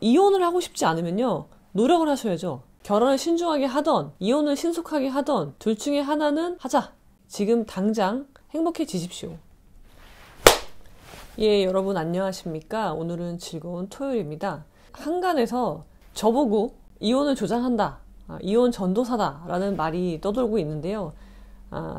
이혼을 하고 싶지 않으면요, 노력을 하셔야죠. 결혼을 신중하게 하던 이혼을 신속하게 하던 둘 중에 하나는 하자. 지금 당장 행복해지십시오. 예, 여러분 안녕하십니까? 오늘은 즐거운 토요일입니다. 한간에서 저보고 이혼을 조장한다, 이혼 전도사다 라는 말이 떠돌고 있는데요.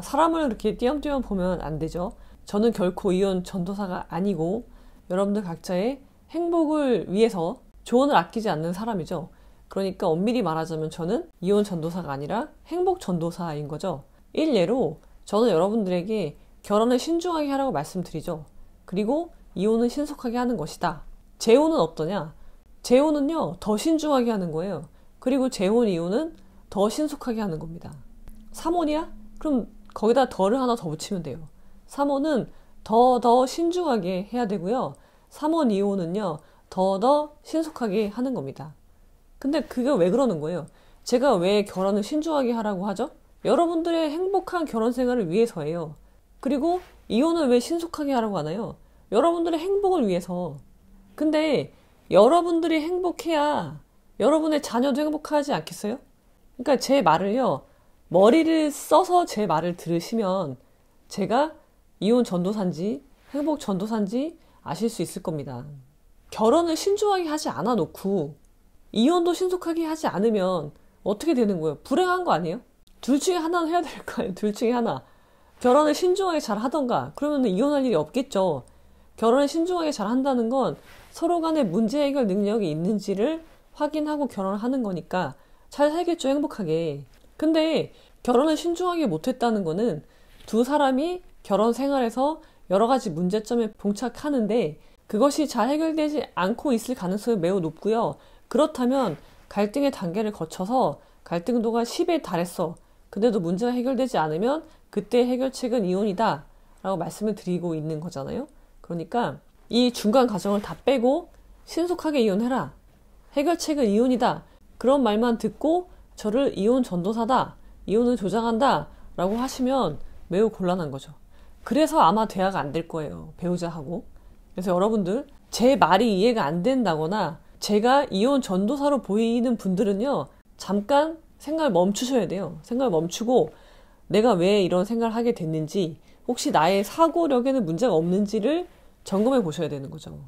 사람을 이렇게 띄엄띄엄 보면 안 되죠. 저는 결코 이혼 전도사가 아니고 여러분들 각자의 행복을 위해서 조언을 아끼지 않는 사람이죠. 그러니까 엄밀히 말하자면 저는 이혼 전도사가 아니라 행복 전도사인 거죠. 일례로 저는 여러분들에게 결혼을 신중하게 하라고 말씀드리죠. 그리고 이혼은 신속하게 하는 것이다. 재혼은 어떠냐? 재혼은요, 더 신중하게 하는 거예요. 그리고 재혼 이혼은 더 신속하게 하는 겁니다. 3혼이야? 그럼 거기다 더를 하나 더 붙이면 돼요. 3혼은 더 신중하게 해야 되고요. 3혼 이혼은요, 더 신속하게 하는 겁니다. 근데 그게 왜 그러는 거예요? 제가 왜 결혼을 신중하게 하라고 하죠? 여러분들의 행복한 결혼 생활을 위해서예요. 그리고 이혼을 왜 신속하게 하라고 하나요? 여러분들의 행복을 위해서. 근데 여러분들이 행복해야 여러분의 자녀도 행복하지 않겠어요? 그러니까 제 말을요, 머리를 써서 제 말을 들으시면 제가 이혼 전도사인지 행복 전도사인지 아실 수 있을 겁니다. 결혼을 신중하게 하지 않아 놓고 이혼도 신속하게 하지 않으면 어떻게 되는 거예요? 불행한 거 아니에요? 둘 중에 하나는 해야 될 거 아니에요? 둘 중에 하나. 결혼을 신중하게 잘 하던가, 그러면 이혼할 일이 없겠죠. 결혼을 신중하게 잘 한다는 건 서로 간에 문제 해결 능력이 있는지를 확인하고 결혼을 하는 거니까 잘 살겠죠, 행복하게. 근데 결혼을 신중하게 못했다는 거는 두 사람이 결혼 생활에서 여러 가지 문제점에 봉착하는데 그것이 잘 해결되지 않고 있을 가능성이 매우 높고요. 그렇다면 갈등의 단계를 거쳐서 갈등도가 10에 달했어. 근데도 문제가 해결되지 않으면 그때 해결책은 이혼이다 라고 말씀을 드리고 있는 거잖아요. 그러니까 이 중간 과정을 다 빼고 신속하게 이혼해라, 해결책은 이혼이다, 그런 말만 듣고 저를 이혼 전도사다, 이혼을 조장한다 라고 하시면 매우 곤란한 거죠. 그래서 아마 대화가 안 될 거예요, 배우자하고. 그래서 여러분들 제 말이 이해가 안 된다거나 제가 이혼 전도사로 보이는 분들은요, 잠깐 생각을 멈추셔야 돼요. 생각을 멈추고 내가 왜 이런 생각을 하게 됐는지, 혹시 나의 사고력에는 문제가 없는지를 점검해 보셔야 되는 거죠.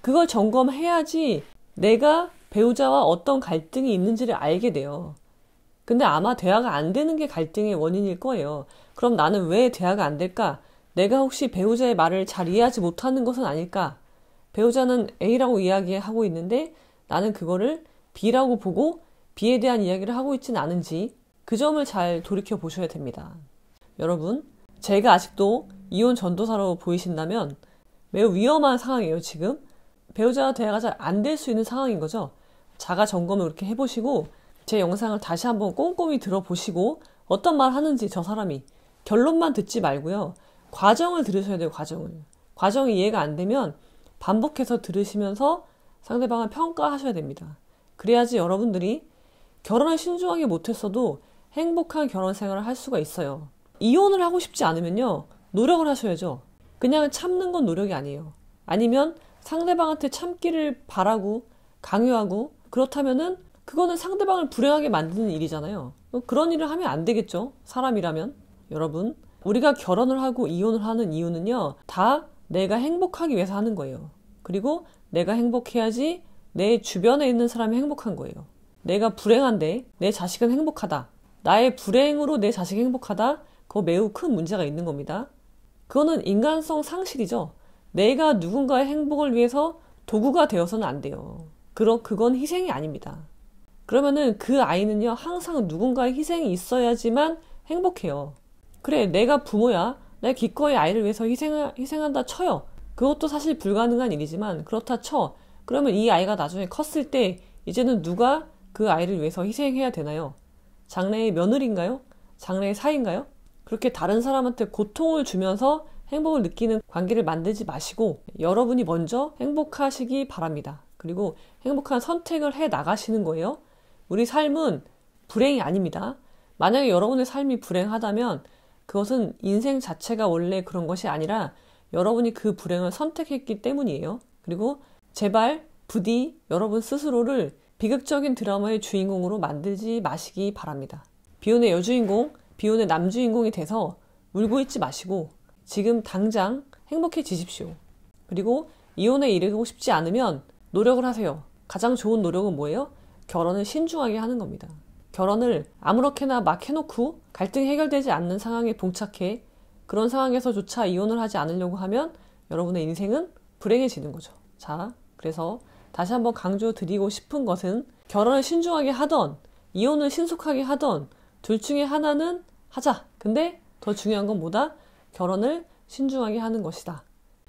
그걸 점검해야지 내가 배우자와 어떤 갈등이 있는지를 알게 돼요. 근데 아마 대화가 안 되는 게 갈등의 원인일 거예요. 그럼 나는 왜 대화가 안 될까? 내가 혹시 배우자의 말을 잘 이해하지 못하는 것은 아닐까? 배우자는 A라고 이야기하고 있는데 나는 그거를 B라고 보고 B에 대한 이야기를 하고 있지는 않은지, 그 점을 잘 돌이켜 보셔야 됩니다. 여러분, 제가 아직도 이혼 전도사로 보이신다면 매우 위험한 상황이에요. 지금 배우자와 대화가 잘 안 될 수 있는 상황인 거죠. 자가 점검을 이렇게 해보시고 제 영상을 다시 한번 꼼꼼히 들어보시고 어떤 말 하는지, 저 사람이 결론만 듣지 말고요, 과정을 들으셔야 돼요. 과정이 이해가 안 되면 반복해서 들으시면서 상대방을 평가하셔야 됩니다. 그래야지 여러분들이 결혼을 신중하게 못했어도 행복한 결혼 생활을 할 수가 있어요. 이혼을 하고 싶지 않으면요, 노력을 하셔야죠. 그냥 참는 건 노력이 아니에요. 아니면 상대방한테 참기를 바라고 강요하고, 그렇다면은 그거는 상대방을 불행하게 만드는 일이잖아요. 그런 일을 하면 안 되겠죠, 사람이라면. 여러분, 우리가 결혼을 하고 이혼을 하는 이유는요, 다 내가 행복하기 위해서 하는 거예요. 그리고 내가 행복해야지 내 주변에 있는 사람이 행복한 거예요. 내가 불행한데 내 자식은 행복하다, 나의 불행으로 내 자식이 행복하다, 그거 매우 큰 문제가 있는 겁니다. 그거는 인간성 상실이죠. 내가 누군가의 행복을 위해서 도구가 되어서는 안 돼요. 그건 희생이 아닙니다. 그러면은 그 아이는요, 항상 누군가의 희생이 있어야지만 행복해요. 그래, 내가 부모야, 내가 기꺼이 아이를 위해서 희생한다 쳐요. 그것도 사실 불가능한 일이지만 그렇다 쳐. 그러면 이 아이가 나중에 컸을 때 이제는 누가 그 아이를 위해서 희생해야 되나요? 장래의 며느리인가요? 장래의 사이인가요? 그렇게 다른 사람한테 고통을 주면서 행복을 느끼는 관계를 만들지 마시고 여러분이 먼저 행복하시기 바랍니다. 그리고 행복한 선택을 해 나가시는 거예요. 우리 삶은 불행이 아닙니다. 만약에 여러분의 삶이 불행하다면 그것은 인생 자체가 원래 그런 것이 아니라 여러분이 그 불행을 선택했기 때문이에요. 그리고 제발 부디 여러분 스스로를 비극적인 드라마의 주인공으로 만들지 마시기 바랍니다. 비혼의 여주인공, 비혼의 남주인공이 돼서 울고 있지 마시고 지금 당장 행복해지십시오. 그리고 이혼에 이르고 싶지 않으면 노력을 하세요. 가장 좋은 노력은 뭐예요? 결혼을 신중하게 하는 겁니다. 결혼을 아무렇게나 막 해놓고 갈등이 해결되지 않는 상황에 봉착해 그런 상황에서조차 이혼을 하지 않으려고 하면 여러분의 인생은 불행해지는 거죠. 자, 그래서 다시 한번 강조드리고 싶은 것은 결혼을 신중하게 하던 이혼을 신속하게 하던 둘 중에 하나는 하자. 근데 더 중요한 건 뭐다? 결혼을 신중하게 하는 것이다.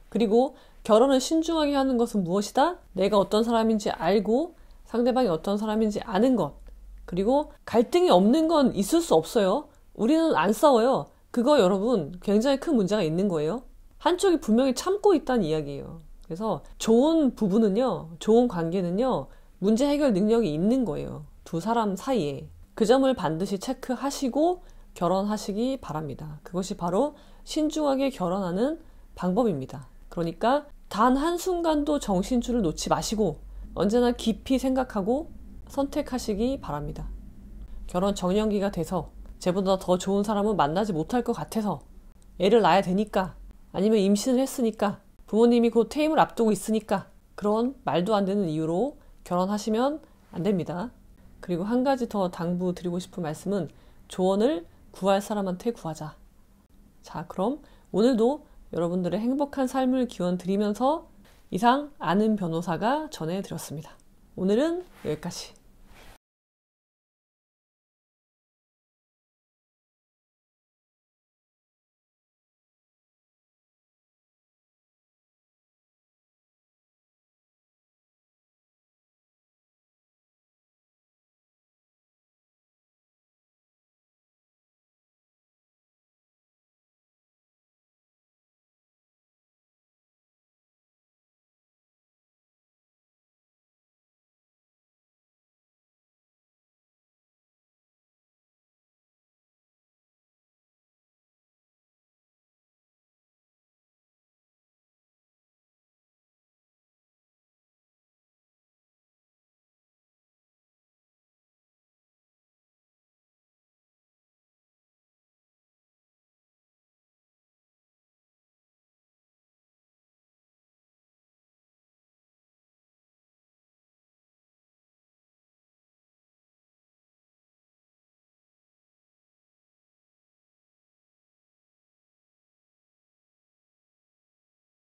그리고 결혼을 신중하게 하는 것은 무엇이다? 내가 어떤 사람인지 알고 상대방이 어떤 사람인지 아는 것. 그리고 갈등이 없는 건 있을 수 없어요. 우리는 안 싸워요. 그거 여러분 굉장히 큰 문제가 있는 거예요. 한쪽이 분명히 참고 있다는 이야기예요. 그래서 좋은 부부는요, 좋은 관계는요, 문제 해결 능력이 있는 거예요. 두 사람 사이에. 그 점을 반드시 체크하시고 결혼하시기 바랍니다. 그것이 바로 신중하게 결혼하는 방법입니다. 그러니까 단 한순간도 정신줄을 놓지 마시고 언제나 깊이 생각하고 선택하시기 바랍니다. 결혼 정년기가 돼서 쟤보다 더 좋은 사람은 만나지 못할 것 같아서 애를 낳아야 되니까 아니면 임신을 했으니까 부모님이 곧 퇴임을 앞두고 있으니까 그런 말도 안 되는 이유로 결혼하시면 안 됩니다. 그리고 한 가지 더 당부드리고 싶은 말씀은 조언을 구할 사람한테 구하자. 자, 그럼 오늘도 여러분들의 행복한 삶을 기원 드리면서 이상 아는 변호사가 전해드렸습니다. 오늘은 여기까지.